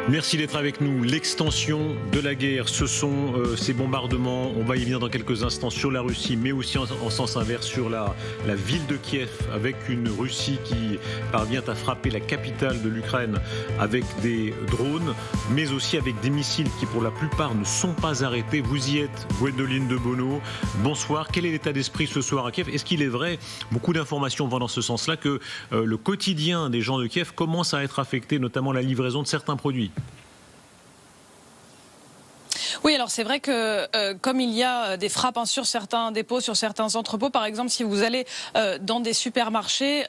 Merci d'être avec nous. L'extension de la guerre, ce sont ces bombardements. On va y venir dans quelques instants sur la Russie, mais aussi en sens inverse sur la ville de Kiev, avec une Russie qui parvient à frapper la capitale de l'Ukraine avec des drones, mais aussi avec des missiles qui pour la plupart ne sont pas arrêtés. Vous y êtes, Gwendoline de Bono. Bonsoir. Quel est l'état d'esprit ce soir à Kiev? Est-ce qu'il est vrai, beaucoup d'informations vont dans ce sens-là, que le quotidien des gens de Kiev commence à être affecté, notamment la livraison de certains produits? Oui, alors c'est vrai que comme il y a des frappes sur certains dépôts, sur certains entrepôts, par exemple, si vous allez dans des supermarchés,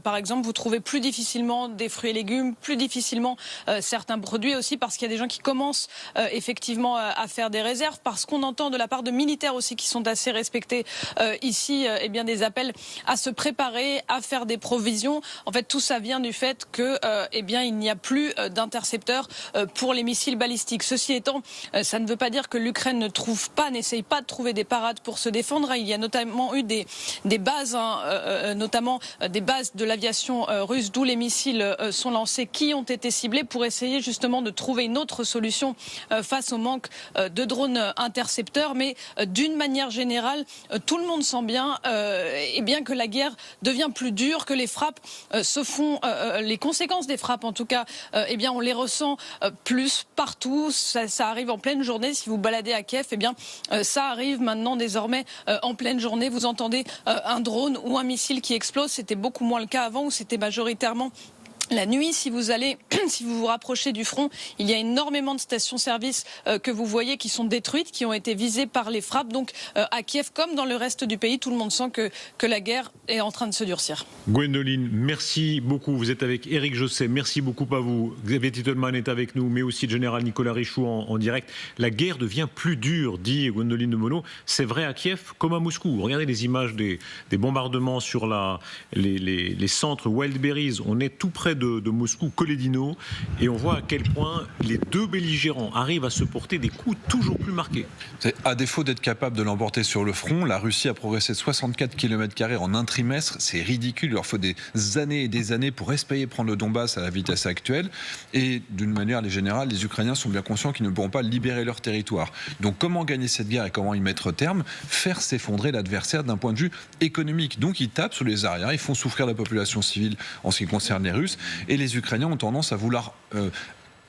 par exemple, vous trouvez plus difficilement des fruits et légumes, plus difficilement certains produits aussi, parce qu'il y a des gens qui commencent effectivement à faire des réserves, parce qu'on entend de la part de militaires aussi qui sont assez respectés ici, eh bien des appels à se préparer, à faire des provisions. En fait, tout ça vient du fait que eh bien il n'y a plus d'intercepteurs pour les missiles balistiques. Ceci étant, ça ne veut pas dire que l'Ukraine n'essaye pas de trouver des parades pour se défendre. Il y a notamment eu des bases, notamment des bases de l'aviation russe, d'où les missiles sont lancés, qui ont été ciblés pour essayer justement de trouver une autre solution face au manque de drones intercepteurs. Mais d'une manière générale, tout le monde sent bien, eh bien que la guerre devient plus dure, que les frappes se font, les conséquences des frappes en tout cas, eh bien on les ressent plus partout. Ça arrive en pleine journée. Si vous baladez à Kiev, eh bien, ça arrive maintenant désormais en pleine journée. Vous entendez un drone ou un missile qui explose. C'était beaucoup moins le cas avant, où c'était majoritairement la nuit. Si vous vous rapprochez du front, il y a énormément de stations-service que vous voyez qui sont détruites, qui ont été visées par les frappes. Donc à Kiev, comme dans le reste du pays, tout le monde sent que la guerre est en train de se durcir. Gwendoline, merci beaucoup. Vous êtes avec Éric Josset. Merci beaucoup à vous. Xavier Titelman est avec nous, mais aussi le général Nicolas Richoud en direct. La guerre devient plus dure, dit Gwendoline de Bono. C'est vrai à Kiev comme à Moscou. Regardez les images des bombardements sur les centres Wildberries. On est tout près de Moscou, Koledino, et on voit à quel point les deux belligérants arrivent à se porter des coups toujours plus marqués. À défaut d'être capable de l'emporter sur le front, la Russie a progressé de 64 km² en un trimestre. C'est ridicule, il leur faut des années et des années pour espérer prendre le Donbass à la vitesse actuelle. Et d'une manière générale, les Ukrainiens sont bien conscients qu'ils ne pourront pas libérer leur territoire. Donc comment gagner cette guerre et comment y mettre terme? Faire s'effondrer l'adversaire d'un point de vue économique. Donc ils tapent sur les arrières, ils font souffrir la population civile en ce qui concerne les Russes. Et les Ukrainiens ont tendance à vouloir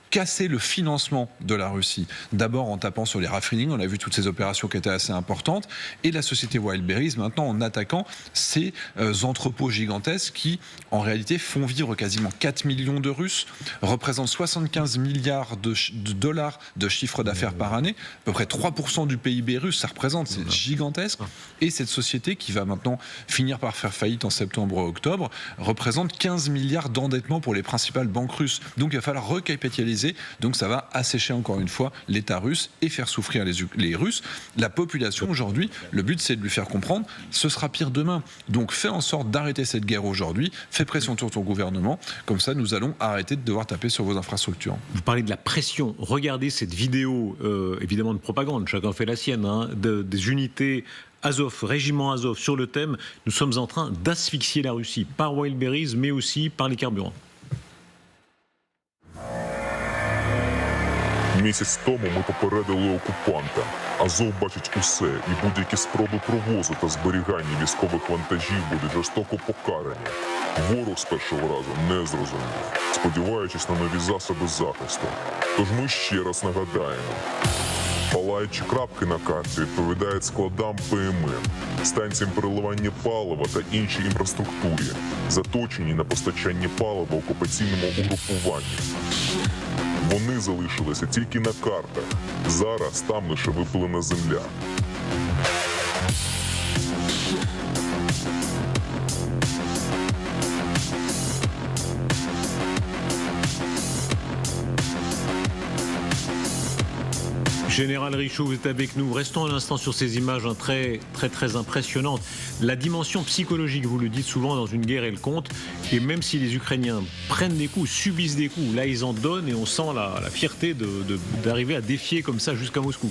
casser le financement de la Russie. D'abord en tapant sur les raffineries, on a vu toutes ces opérations qui étaient assez importantes, et la société Wildberries maintenant en attaquant ces entrepôts gigantesques qui en réalité font vivre quasiment 4 millions de Russes, représentent 75 milliards de dollars de chiffre d'affaires par année, à peu près 3% du PIB russe, ça représente, c'est gigantesque, et cette société qui va maintenant finir par faire faillite en septembre-octobre représente 15 milliards d'endettement pour les principales banques russes. Donc il va falloir recapitaliser. Donc ça va assécher encore une fois l'État russe et faire souffrir les Russes. La population aujourd'hui, le but c'est de lui faire comprendre ce sera pire demain. Donc fais en sorte d'arrêter cette guerre aujourd'hui, fais pression sur ton gouvernement, comme ça nous allons arrêter de devoir taper sur vos infrastructures. Vous parlez de la pression, regardez cette vidéo évidemment de propagande, chacun fait la sienne, des unités Azov, régiment Azov sur le thème, nous sommes en train d'asphyxier la Russie par Wildberries mais aussi par les carburants. Місяць тому ми попередили окупанта. Азов бачить усе, і будь-які спроби провозу та зберігання військових вантажів будуть жорстоко покарані. Ворог з першого разу не зрозумів, сподіваючись на нові засоби захисту. Тож ми ще раз нагадаємо. Палаючі крапки на карті відповідають складам ПМН, станціям переливання палива та іншій інфраструктурі, заточені на постачання палива окупаційному угрупуванню. Вони залишилися тільки на картах. Зараз там лише випалена земля. Général Richoud, vous êtes avec nous. Restons un instant sur ces images très impressionnantes. La dimension psychologique, vous le dites souvent, dans une guerre, elle compte. Et même si les Ukrainiens prennent des coups, subissent des coups, là ils en donnent et on sent la fierté d'arriver à défier comme ça jusqu'à Moscou.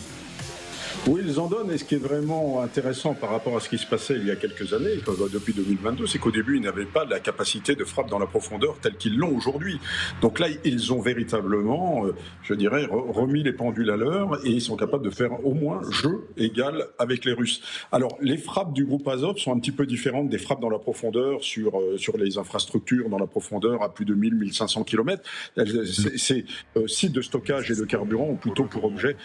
Oui, ils en donnent, et ce qui est vraiment intéressant par rapport à ce qui se passait il y a quelques années, depuis 2022, c'est qu'au début, ils n'avaient pas la capacité de frappe dans la profondeur telle qu'ils l'ont aujourd'hui. Donc là, ils ont véritablement, je dirais, remis les pendules à l'heure, et ils sont capables de faire au moins jeu égal avec les Russes. Alors, les frappes du groupe Azov sont un petit peu différentes des frappes dans la profondeur sur les infrastructures dans la profondeur à plus de 1000-1500 km. Ces sites de stockage et de carburant ont plutôt pour objet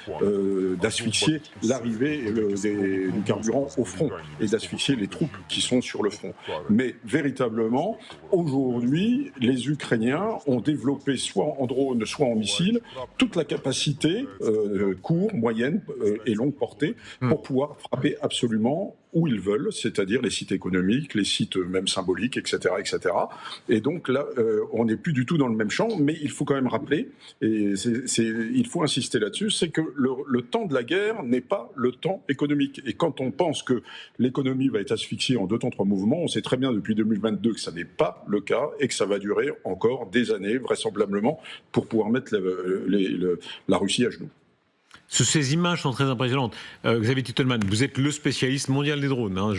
d'asphyxier l'arrivée du carburant au front et d'asphyxier les troupes qui sont sur le front. Mais véritablement, aujourd'hui, les Ukrainiens ont développé soit en drone, soit en missile, toute la capacité courte, moyenne et longue portée pour pouvoir frapper absolument où ils veulent, c'est-à-dire les sites économiques, les sites même symboliques, etc. etc. Et donc là, on n'est plus du tout dans le même champ, mais il faut quand même rappeler, et il faut insister là-dessus, c'est que le temps de la guerre n'est pas le temps économique. Et quand on pense que l'économie va être asphyxiée en 2 temps 3 mouvements, on sait très bien depuis 2022 que ça n'est pas le cas et que ça va durer encore des années, vraisemblablement, pour pouvoir mettre la Russie à genoux. Ces images sont très impressionnantes. Xavier Titelman, vous êtes le spécialiste mondial des drones. Hein.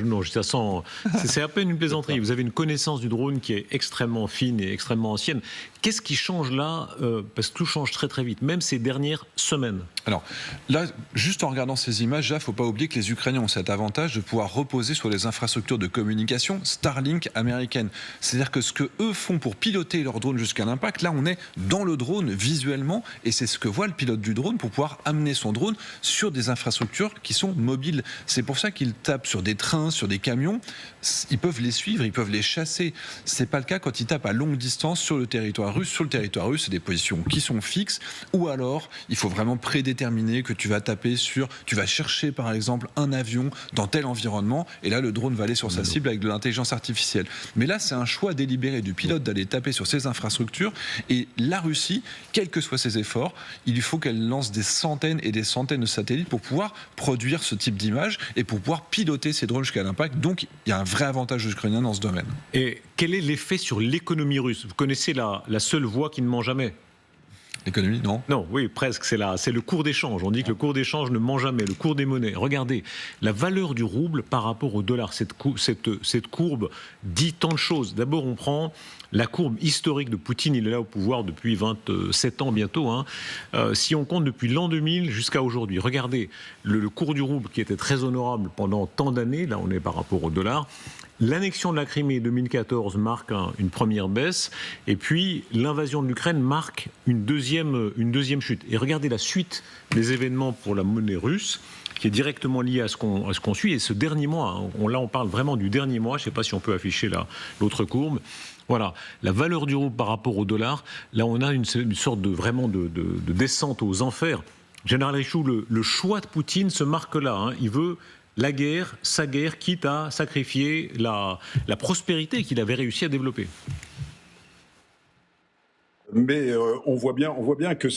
C'est à peine une plaisanterie. Vous avez une connaissance du drone qui est extrêmement fine et extrêmement ancienne. Qu'est-ce qui change là parce que tout change très très vite, même ces dernières semaines. Alors là, juste en regardant ces images, il ne faut pas oublier que les Ukrainiens ont cet avantage de pouvoir reposer sur les infrastructures de communication Starlink américaines. C'est-à-dire que ce que eux font pour piloter leur drone jusqu'à l'impact, là on est dans le drone visuellement, et c'est ce que voit le pilote du drone pour pouvoir amener son drone sur des infrastructures qui sont mobiles. C'est pour ça qu'ils tapent sur des trains, sur des camions. Ils peuvent les suivre, ils peuvent les chasser. C'est pas le cas quand ils tapent à longue distance sur le territoire russe. Sur le territoire russe, c'est des positions qui sont fixes, ou alors il faut vraiment prédéterminer que tu vas taper tu vas chercher par exemple un avion dans tel environnement, et là le drone va aller sur sa cible avec de l'intelligence artificielle. Mais là c'est un choix délibéré du pilote d'aller taper sur ces infrastructures, et la Russie, quels que soient ses efforts, il faut qu'elle lance des centaines et des centaines de satellites pour pouvoir produire ce type d'images et pour pouvoir piloter ces drones jusqu'à l'impact. Donc il y a un vrai avantage ukrainien dans ce domaine. Et quel est l'effet sur l'économie russe? Vous connaissez la seule voie qui ne ment jamais. L'économie, non? Non, oui, presque. C'est le cours d'échange. On dit que le cours d'échange ne ment jamais, le cours des monnaies. Regardez, la valeur du rouble par rapport au dollar, cette courbe dit tant de choses. D'abord, on prend la courbe historique de Poutine. Il est là au pouvoir depuis 27 ans bientôt. Si on compte depuis l'an 2000 jusqu'à aujourd'hui, regardez le cours du rouble qui était très honorable pendant tant d'années. Là, on est par rapport au dollar. L'annexion de la Crimée 2014 marque une première baisse, et puis l'invasion de l'Ukraine marque une deuxième chute. Et regardez la suite des événements pour la monnaie russe, qui est directement liée à ce qu'on suit. Et ce dernier mois, là on parle vraiment du dernier mois, je ne sais pas si on peut afficher l'autre courbe. Voilà, la valeur du rouble par rapport au dollar, là on a une sorte de descente aux enfers. Général Richoux, le choix de Poutine se marque là. Il veut la guerre, sa guerre, quitte à sacrifier la prospérité qu'il avait réussi à développer. Mais on voit bien que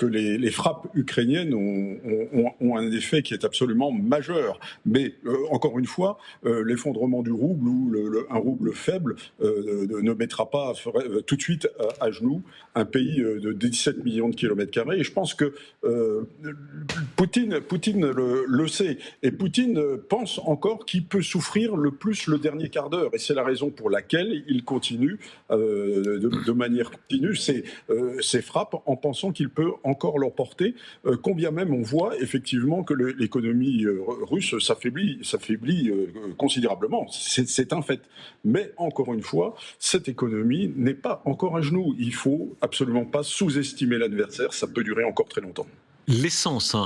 les frappes ukrainiennes ont un effet qui est absolument majeur. Mais encore une fois, l'effondrement du rouble ou un rouble faible ne mettra pas tout de suite à genoux un pays de 17 millions de kilomètres carrés. Et je pense que Poutine le sait. Et Poutine pense encore qu'il peut souffrir le plus le dernier quart d'heure. Et c'est la raison pour laquelle il continue de manière continue ces frappes en pensant qu'il peut encore leur porter, combien même on voit effectivement que l'économie russe s'affaiblit considérablement. C'est un fait. Mais encore une fois, cette économie n'est pas encore à genoux. Il faut absolument pas sous-estimer l'adversaire, ça peut durer encore très longtemps. L'essence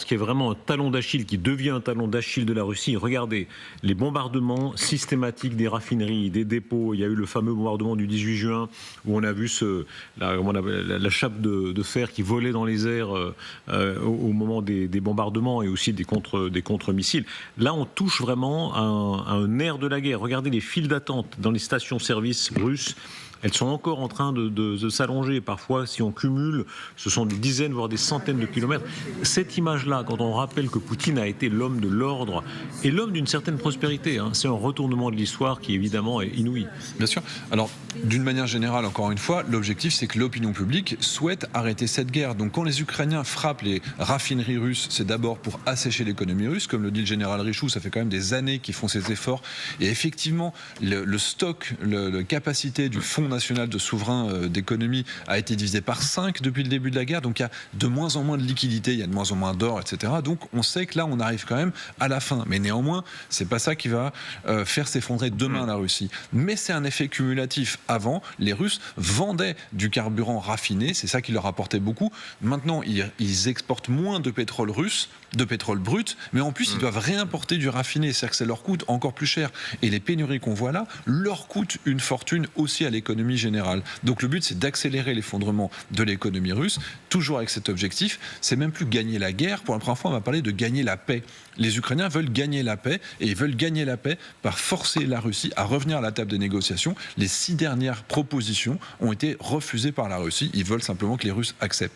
qui est vraiment un talon d'Achille, qui devient un talon d'Achille de la Russie. Regardez, les bombardements systématiques des raffineries, des dépôts. Il y a eu le fameux bombardement du 18 juin où on a vu la chape de fer qui volait dans les airs au moment des bombardements et aussi des contre-missiles. Là, on touche vraiment à un nerf de la guerre. Regardez les files d'attente dans les stations-service russes. elles sont encore en train de s'allonger. Parfois, si on cumule, ce sont des dizaines, voire des centaines de kilomètres. Cette image-là, quand on rappelle que Poutine a été l'homme de l'ordre et l'homme d'une certaine prospérité, c'est un retournement de l'histoire qui évidemment est inouï. Bien sûr. Alors, d'une manière générale, encore une fois, l'objectif, c'est que l'opinion publique souhaite arrêter cette guerre. Donc, quand les Ukrainiens frappent les raffineries russes, c'est d'abord pour assécher l'économie russe. Comme le dit le général Richoux, ça fait quand même des années qu'ils font ces efforts. Et effectivement, le stock, la capacité du Fonds national de souverain d'économie a été divisé par 5 depuis le début de la guerre. Donc, il y a de moins en moins de liquidités, il y a de moins en moins d'or, etc. Donc, on sait que là, on arrive quand même à la fin. Mais néanmoins, c'est pas ça qui va faire s'effondrer demain la Russie. Mais c'est un effet cumulatif. Avant, les Russes vendaient du carburant raffiné, c'est ça qui leur apportait beaucoup. Maintenant, ils exportent moins de pétrole russe, de pétrole brut, mais en plus, ils doivent réimporter du raffiné, c'est-à-dire que ça leur coûte encore plus cher. Et les pénuries qu'on voit là leur coûtent une fortune aussi à l'économie générale. Donc le but, c'est d'accélérer l'effondrement de l'économie russe, toujours avec cet objectif. C'est même plus gagner la guerre. Pour la première fois, on va parler de gagner la paix. Les Ukrainiens veulent gagner la paix, et ils veulent gagner la paix par forcer la Russie à revenir à la table des négociations. Les 6 dernières propositions ont été refusées par la Russie. Ils veulent simplement que les Russes acceptent.